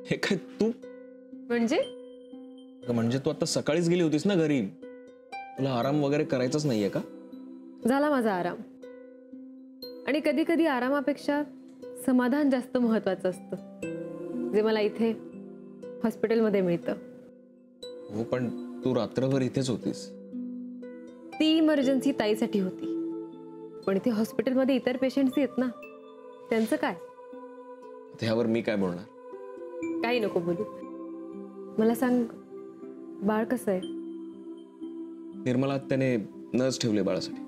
हे काय तू? म्हणजे तू आता सकाळीच गेली होतीस ना घरी, तुला आराम वगैरे करायचाच नाहीये का? झाला माझा आराम. आणि कधी कधी आरामापेक्षा समाधान जास्त महत्वाचं असतं, जे मला इथे हॉस्पिटलमध्ये मिळतं. हो, पण तू रात्रभर इथेच होतीस. ती इमर्जन्सी ताईसाठी होती, पण इथे हॉस्पिटलमध्ये इतर पेशंट्स आहेत ना, त्यांचं काय? त्यावर मी काय बोलणार? काही नको बोलू. मला सांग, बाळ कसं आहे? निर्मला त्याने नर्स ठेवले बाळासाठी.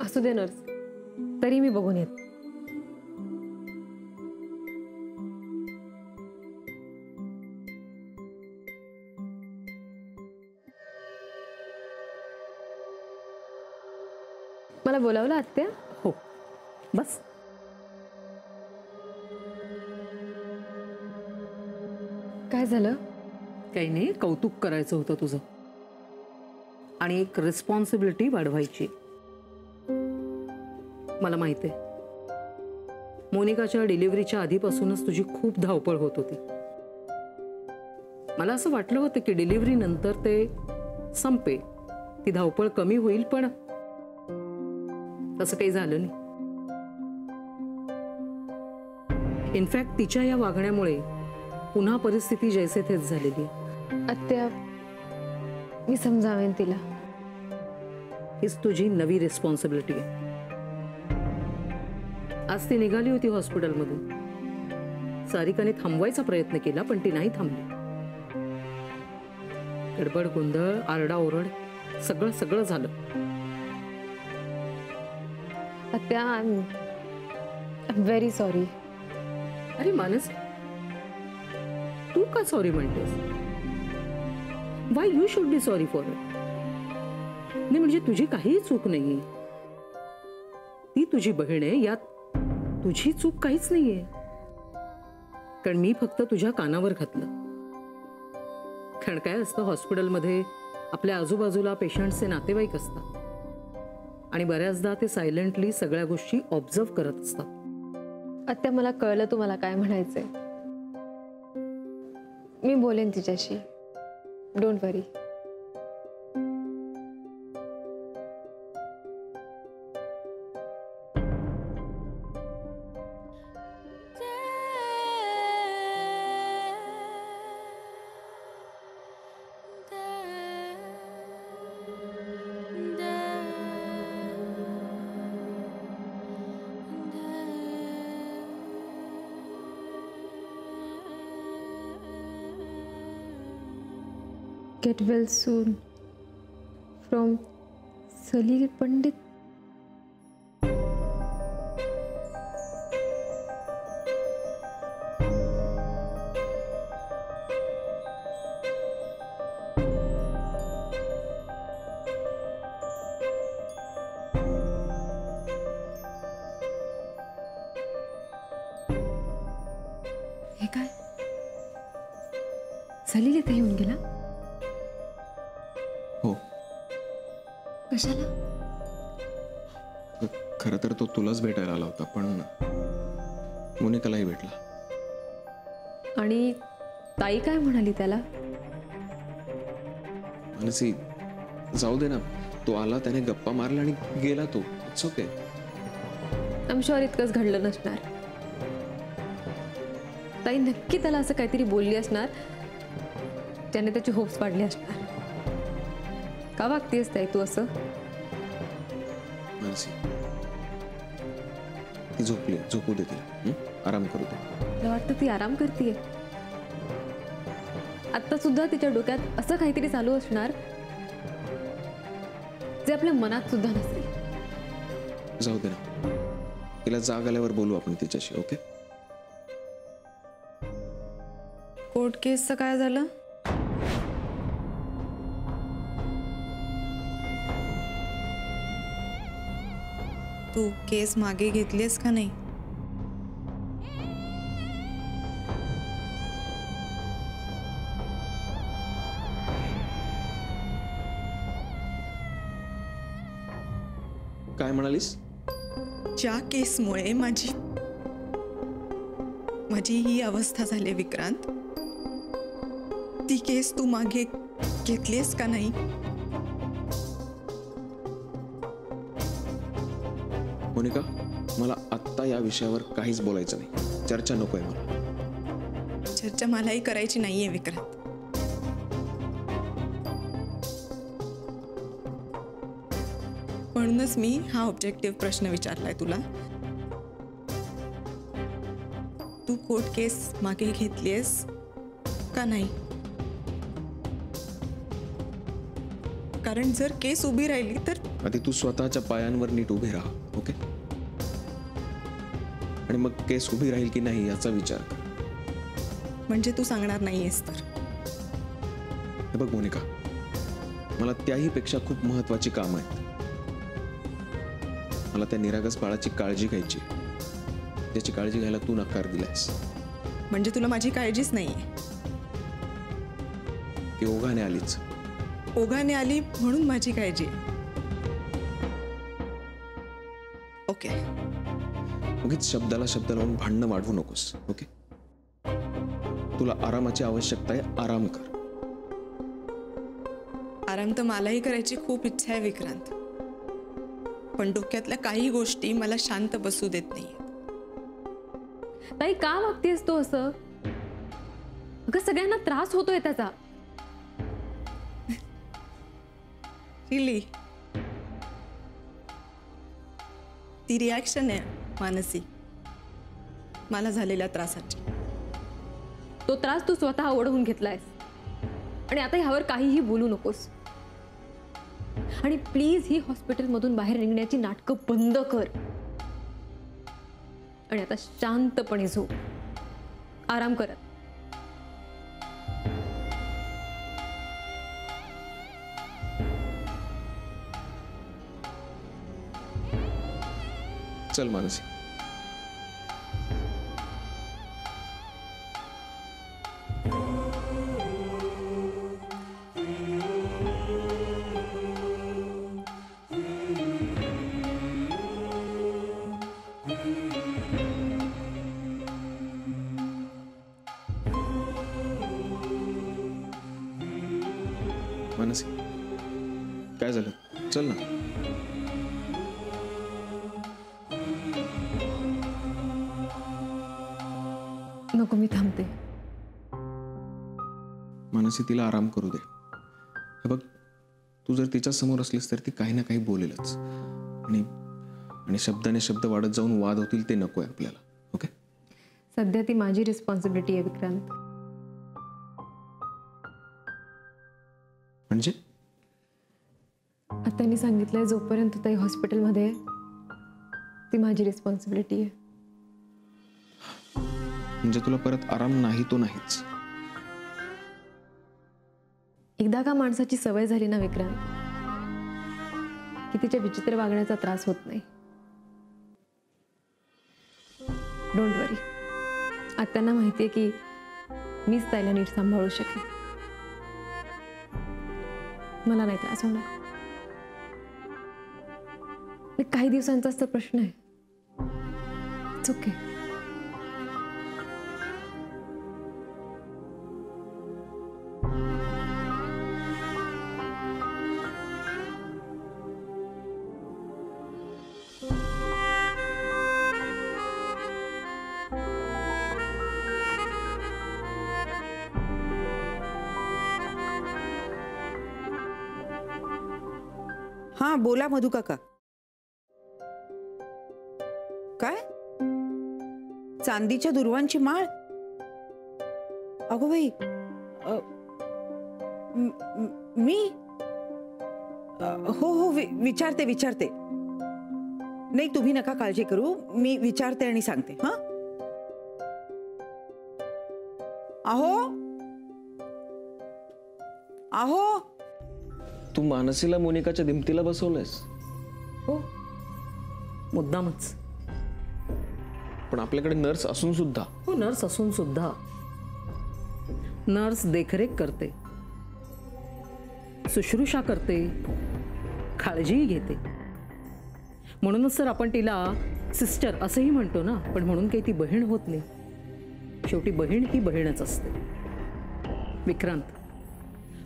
असू दे नर्स, तरी मी बघून येत. मला बोलावलं आत्या? हो, बस. काय झालं? काही नाही, कौतुक करायचं होतं तुझं आणि एक रिस्पॉन्सिबिलिटी वाढवायची. मला माहित आहे, मोनिकाच्या डिलिव्हरीच्या आधीपासूनच तुझी खूप धावपळ होत होती. मला असं वाटलं होतं की डिलिव्हरी नंतर ते संपे, ती धावपळ कमी होईल, पण तसं काही झालं नाही. इनफॅक्ट तिच्या या वागण्यामुळे पुन्हा परिस्थिती जैसे तेच झालेली आहे. आत्या, मी समजावेन तिला. हीच तुझी नवी रिस्पॉन्सिबिलिटी आहे. आज ती निघाली होती हॉस्पिटलमधून. सारिकाने थांबवायचा प्रयत्न केला, पण ती नाही थांबली. गडबड गोंधळ, आरडाओरड, सगळं सगळं झालं. आत्या, आय एम व्हेरी सॉरी. अरे मानस, तू का सॉरी म्हणतेस? Y you should be sorry for it? नाही म्हणजे तुझी काहीही चूक नाहीये. ती तुझी बहीण आहे, यात तुझी चूक काहीच नाहीये. कारण मी फक्त तुझ्या कानावर घातलं. कारण काय असतं, हॉस्पिटलमध्ये आपल्या आजूबाजूला पेशंटचे नातेवाईक असतात आणि बऱ्याचदा ते सायलेंटली सगळ्या गोष्टी ऑब्झर्व करत असतात. आत्या, मला कळलं तुम्हाला काय म्हणायचंय. मी बोलेन तिच्याशी, don't worry. Get well soon. From Salil Pandit. हे काय? सलील इथे येऊन गेला? हो. कशाला? खरं तर तो तुलाच भेटायला आला होता, पण मोनिकालाही भेटला. आणि ताई काय म्हणाली त्याला? मानसी, जाऊ दे ना. तो आला, त्याने गप्पा मारला आणि गेला. तो it's okay. I am sure इतकंच घडलं नसणार. ताई नक्की त्याला असं काहीतरी बोलली असणार, त्याने त्याची होप्स वाढली असणार. का वागतेस ताई तू असं? मानसी, ती झोपली, झोपू दे तिला. आराम करू दे. मला वाटतं ती आराम करतीये. आता सुद्धा तिच्या डोक्यात असं काहीतरी चालू असणार जे आपल्या मनात सुद्धा नसेल. जाऊ दे ना, तिला जाग आल्यावर बोलू आपण तिच्याशी. ओके? कोर्ट केसचं काय झालं? तू केस मागे घेतलीस का नाही? काय म्हणालीस? ज्या केसमुळे माझी माझी ही अवस्था झाली विक्रांत, ती केस तू मागे घेतलीस का नाही? मोनिका, मला आत्ता या विषयावर काहीच बोलायचं नाही. चर्चा नकोय मला. चर्चा मलाही करायची नाहीये विक्रांत. म्हणूनच मी हा ऑब्जेक्टिव्ह प्रश्न विचारलाय तुला. तू कोर्ट केस मागे घेतलीस का नाही? कारण जर केस उभी राहिली तर आधी तू स्वतःच्या पायांवर नीट उभे राहा. ओके? आणि मग केस उभी राहील की नाही याचा विचार कर. म्हणजे तू सांगणार नाहीयेस तर? हे बघ मोनिका, मला त्याही पेक्षा खूप महत्वाची काम आहेत. मला त्या निरागस बाळाची काळजी घ्यायची, ज्याची काळजी घ्यायला तू नकार दिलायस. म्हणजे तुला माझी काळजीच नाहीये? ती ओघाने आलीच. ओघाने आली म्हणून माझी काळजी. ओके. उगीच शब्दाला शब्द लावून भांडणं वाढवू नकोस. ओके? तुला आरामाची आवश्यकता आहे, आराम कर. आराम तर मलाही करायची खूप इच्छा आहे विक्रांत, पण डोक्यातल्या काही गोष्टी मला शांत बसू देत नाहीये. ताई, का वागतेस तू असं? अगं, सगळ्यांना त्रास होतोय त्याचा. रिली ती रिॲक्शन आहे मानसी मला झालेल्या त्रासाची. तो त्रास तू स्वतः ओढवून घेतलायस आणि आता ह्यावर काहीही बोलू नकोस. आणि प्लीज ही हॉस्पिटलमधून बाहेर निघण्याची नाटकं बंद कर आणि आता शांतपणे झोप, आराम कर. चल मानसी. मानसी, काय झालं? चल ना. नको, मी थांबते. मानसी, तिला आराम करू दे. हे बघ, तू जर तिच्या समोर असलीस तर ती काही ना काही बोलेलच आणि शब्दाने शब्द वाढत जाऊन वाद होतील, ते नकोय आपल्याला. ओके? सध्या ती माझी रिस्पॉन्सिबिलिटी आहे विक्रांत. म्हणजे आता त्यांनी सांगितलंय जोपर्यंत ताई हॉस्पिटलमध्ये आहे, ती माझी रिस्पॉन्सिबिलिटी आहे. म्हणजे तुला परत आराम नाही तो नाहीच. एकदा का माणसाची सवय झाली ना विक्रांत, की तिच्या विचित्र वागण्याचा त्रास होत नाही. डोंट वरी. आता त्यांना माहितीये की मीच ताईला नीट सांभाळू शकेन. मला नाही त्रास होणार. काही दिवसांचाच तर प्रश्न आहे. It's okay. हा, बोला मधु काका. काय? चांदीच्या दुर्वांची माळ? अगो बाई, मी हो हो विचारते. नाही, तुम्ही नका काळजी करू, मी विचारते आणि सांगते. हा, अहो तू मानसीला मोनिकाच्या दिमतीला बसवलंयस? हो, मुद्दामच. पण आपल्याकडे नर्स असून सुद्धा? हो, नर्स असून सुद्धा. नर्स देखरेख करते, शुश्रूषा करते, काळजीही घेते. म्हणूनच तर आपण तिला सिस्टर असंही म्हणतो ना, पण म्हणून काही ती बहीण होत नाही. शेवटी बहीण ही बहीणच असते. विक्रांत,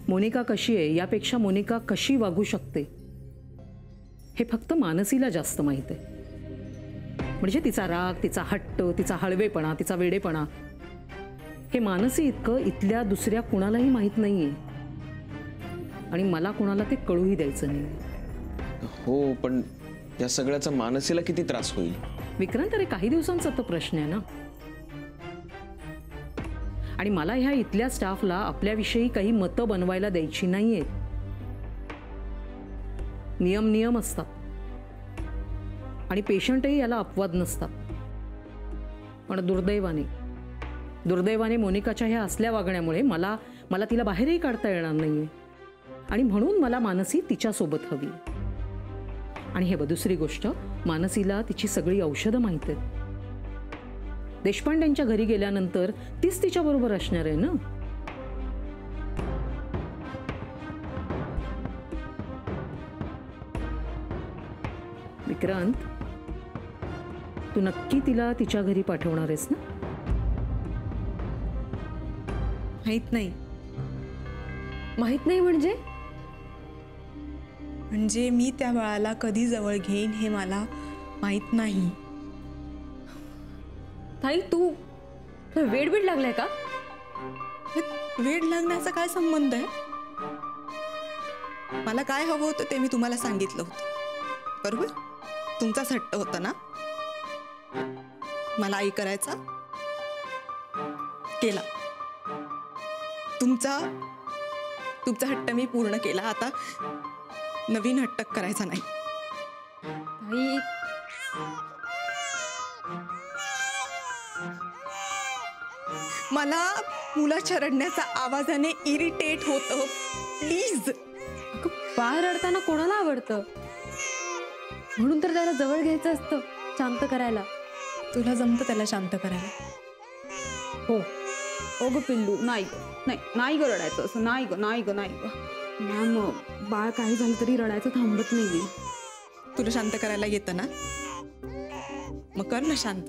मोनिका कशी आहे यापेक्षा मोनिका कशी वागू शकते हे फक्त मानसीला जास्त माहीत आहे. म्हणजे तिचा राग, तिचा हट्ट, तिचा हळवेपणा, तिचा वेडेपणा हे मानसी इतकं इथल्या दुसऱ्या कुणालाही माहीत नाहीये. आणि मला कुणाला ते कळूही द्यायचं नाही. हो, पण या सगळ्याचा मानसीला किती त्रास होईल? विक्रांत, अरे काही दिवसांचा तर प्रश्न आहे ना. आणि मला ह्या इथल्या स्टाफला आपल्याविषयी काही मतं बनवायला द्यायची नाहीयेत. नियम नियम असतात आणि पेशंटही याला अपवाद नसतात. पण दुर्दैवाने मोनिकाच्या ह्या असल्या वागण्यामुळे मला तिला बाहेरही काढता येणार नाहीये. आणि म्हणून मला मानसी तिच्यासोबत हवी. आणि हे दुसरी गोष्ट, मानसीला तिची सगळी औषधं माहीत आहेत. देशपांडेंच्या घरी गेल्यानंतर तीच तिच्याबरोबर असणार आहे ना. विक्रांत, तू नक्की तिला तिच्या घरी पाठवणार आहेस ना? माहित नाही. माहित नाही म्हणजे? म्हणजे मी त्या बाळाला कधी जवळ घेईन हे मला माहित नाही. ताई, तू वेड लागलाय का? वेड लागण्याचा काय संबंध आहे? मला काय हवं होतं ते मी तुम्हाला सांगितलं होतं, बरोबर? तुमचाच हट्ट होता ना मला आई करायचा. केला. तुमचा हट्ट मी पूर्ण केला. आता नवीन हट्ट करायचा नाही. ताई, मला मुलाच्या रडण्याचा आवाजाने इरिटेट होतं. प्लीज. बाळ रडताना कोणाला आवडतं? म्हणून तर त्याला जवळ घ्यायचं असतं, शांत करायला. तुला जमतं त्याला शांत करायला? हो. ओ ग पिल्लू, नाही ग रडायचं असं. नाही ग. मॅम, बाळ काही झालं तरी रडायचं थांबत नाही. तुला शांत करायला येतं ना, मग कर ना शांत.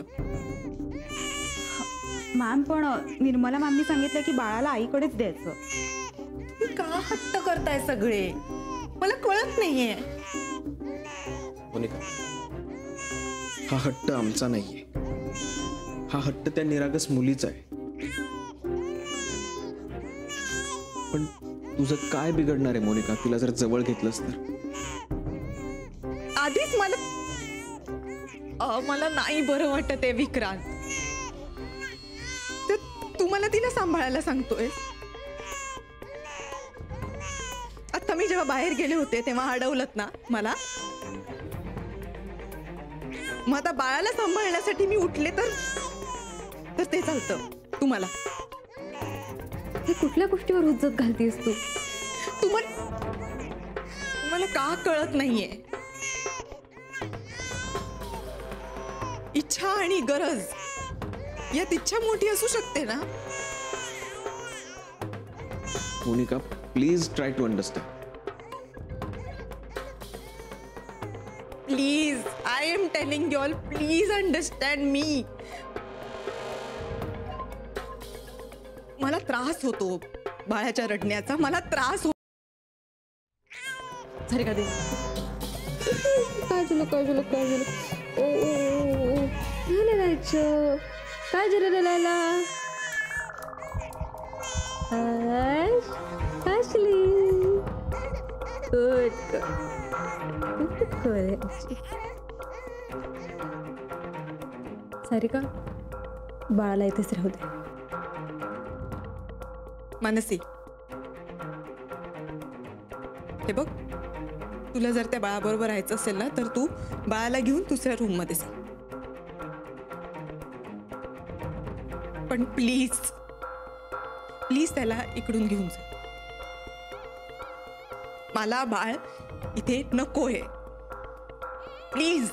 मॅम, पण निर्मला मॅमनी सांगितलं की बाळाला आईकडेच द्यायचं. तुम्ही का हट्ट करताय सगळे? मला कळत नाहीये. मोनिका, हा हट्ट आमचा नाहीये. हा हट्ट त्या निरागस मुलीचा आहे. पण तुझं काय बिघडणार आहे मोनिका, तिला जर जवळ घेतलंस तर? आधीच मला नाही बरं वाटत आहे विक्रांत. तू मला तिला सांभाळायला सांगतोय. आता मी जेव्हा बाहेर गेले होते तेव्हा अडवलत ना मला. मग आता बाळाला सांभाळण्यासाठी मी उठले तर ते चालतं तुम्हाला? हे कुठल्या गोष्टीवर हुज्जत घालतीस तू? तुम्हाला का कळत नाहीये? इच्छा आणि गरज यात इच्छा मोठी असू शकते ना. Monika, please try to understand. Please, I am telling you all, please understand me. मला त्रास होतो बाळाच्या रडण्याचा. मला त्रास होतो. झाले का दे? काय झालं? ओ नाही जायचं. काय झालं त्याला? सारिका, बाळाला इथेच राहू दे. मानसी, हे बघ, तुला जर त्या बाळाबरोबर राहायचं असेल ना तर तू बाळाला घेऊन दुसऱ्या रूम मध्ये जा. पण प्लीज त्याला इकडून घेऊन जा. मला बाळ इथे नकोय. प्लीज.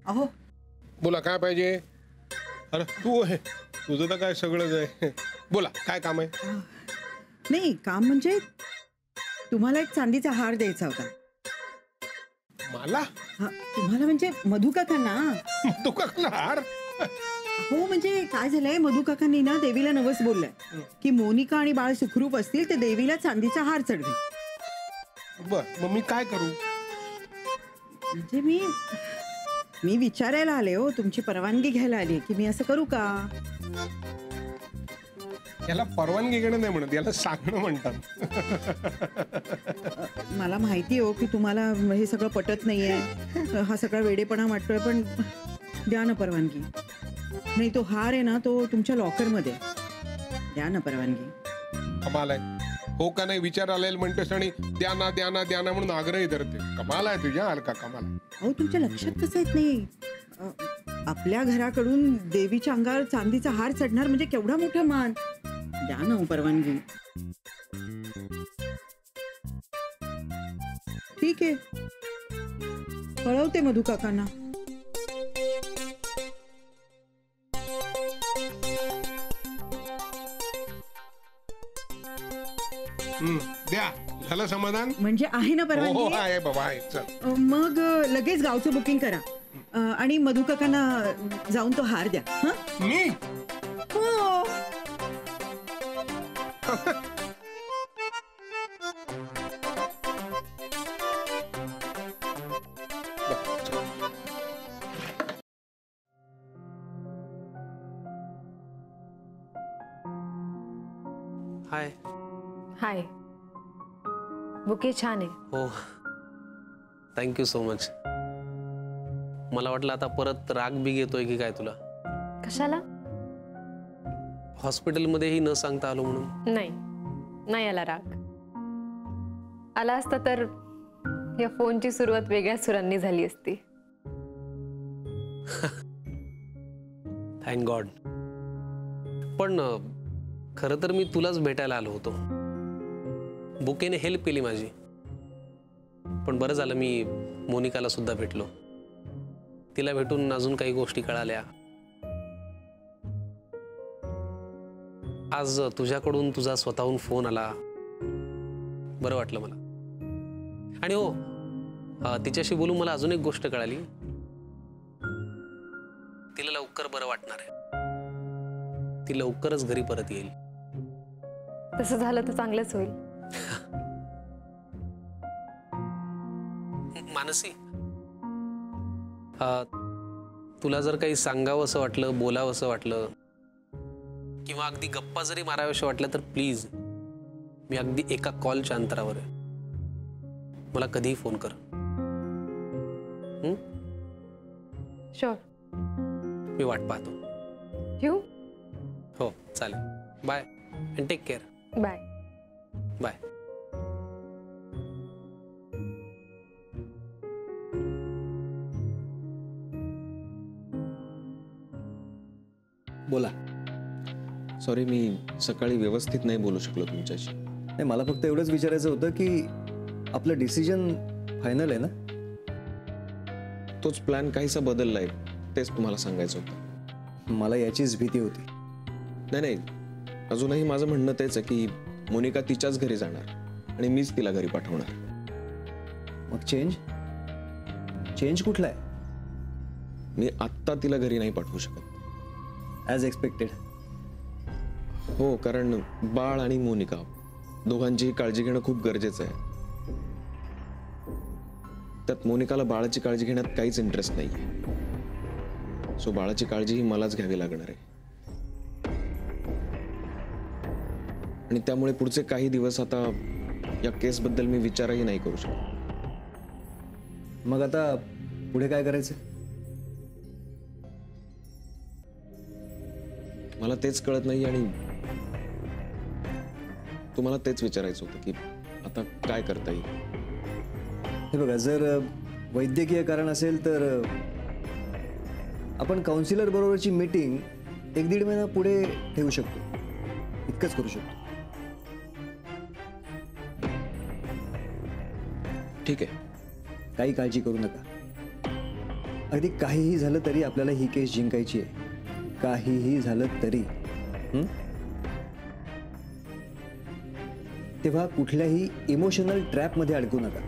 अहो बोला काय पाहिजे. अरे तू आहे, तुझं तर काय सगळंच आहे. बोला काय काम आहे. नाही, काम म्हणजे तुम्हाला एक चांदीचा हार द्यायचा होता. मला हा, तुम्हाला म्हणजे मधू काकांना. तू का हार. हो म्हणजे काय झालंय, मधू काकांनी ना देवीला नवस बोललंय की मोनिका आणि बाळ सुखरूप असतील ते देवीला चांदीचा हार चढवेल. बर मग मी काय करू. म्हणजे मी विचारायला आले हो, तुमची परवानगी घ्यायला आली की मी असं करू का. याला परवानगी घेणं नाही म्हणत, याला सांगणं म्हणतात. मला माहिती हो की तुम्हाला हे सगळं पटत नाहीये, हा सगळा वेडेपणा वाटतोय, पण द्या ना परवानगी. नाही तो हार आहे ना तो तुमच्या लॉकरमध्ये द्या ना परवानगी. कमाल आहे. हो का नाही विचार आलेला म्हणतेस आणि द्या ना द्या ना द्या ना म्हणून आग्रही धरते. कमाल आहे तुझ्या हलका, कमाल. अहो तुमच्या लक्षात कसं येत नाही, आपल्या घराकडून देवीच्या अंगावर चांदीचा हार चढणार म्हणजे केवढा मोठा मान. द्या ना परवानगी. ठीक आहे, कळवते मधू काकांना. द्या, झालं समाधान. म्हणजे आहे ना हो परवानगी. आहे बाबा आहे. चल मग लगेच गावचं बुकिंग करा आणि मधू काकांना जाऊन तो हार द्या. हं? मी हो. हाय. हाय. बुके छान आहे. हो थँक्यू सो मच. मला वाटलं आता परत राग बी घेतोय की काय तुला. कशाला. हॉस्पिटलमध्येही न सांगता आलो म्हणून. नाही आला राग. आला असता तर या फोनची सुरुवात वेगळ्या सुरांनी झाली असती. Thank God. पण खरं तर मी तुलाच भेटायला आलो होतो. बुकेने हेल्प केली माझी. पण बरं झालं मी मोनिकाला सुद्धा भेटलो. तिला भेटून अजून काही गोष्टी कळाल्या. आज तुझ्याकडून तुझा स्वतःहून फोन आला. बरं वाटलं मला. आणि हो तिच्याशी बोलून मला अजून एक गोष्ट कळाली. तिला लवकर बरं वाटणार आहे. ती लवकरच घरी परत येईल. तसं झालं तर चांगलंच होईल. मानसी तुला जर काही सांगावं असं वाटलं, बोलावं असं वाटलं किंवा अगदी गप्पा जरी माराव्याशा वाटलं तर प्लीज, मी अगदी एका कॉलच्या अंतरावर आहे. मला कधीही फोन कर. शुअर. मी वाट पाहतो. ठेवू. हो चालेल. Bye and take care. Bye. Bye. बोला. सॉरी मी सकाळी व्यवस्थित नाही बोलू शकलो तुमच्याशी. नाही, मला फक्त एवढंच विचारायचं होतं की आपलं डिसिजन फायनल आहे ना. तोच प्लॅन काहीसा बदललाय, तेच तुम्हाला सांगायचं होतं. मला याचीच भीती होती. नाही अजूनही माझं म्हणणं तेच आहे की मोनिका तिच्याच घरी जाणार आणि मीच तिला घरी पाठवणार. मग चेंज कुठला आहे. मी आत्ता तिला घरी नाही पाठवू शकत. As expected. हो, कारण बाळ आणि मोनिका दोघांचीही काळजी घेणं खूप गरजेचं आहे. त्यात मोनिकाला बाळाची काळजी घेण्यात काहीच इंटरेस्ट नाही. सो बाळाची काळजी ही मलाच घ्यावी लागणार आहे. आणि त्यामुळे पुढचे काही दिवस आता या केसबद्दल मी विचारही नाही करू शकत. मग आता पुढे काय करायचं. मला तेच कळत नाही आणि तुम्हाला तेच विचारायचं होतं की आता काय करता येईल. हे बघा, जर वैद्यकीय कारण असेल तर आपण काउन्सिलर बरोबरची मीटिंग 1-1.5 महिना पुढे ठेवू शकतो. इतकंच करू शकतो. ठीक आहे. काही काळजी करू नका. अगदी काहीही झालं तरी आपल्याला ही केस जिंकायची आहे, काहीही झालं तरी. तेव्हा कुठल्याही इमोशनल ट्रॅपमध्ये अडकू नका.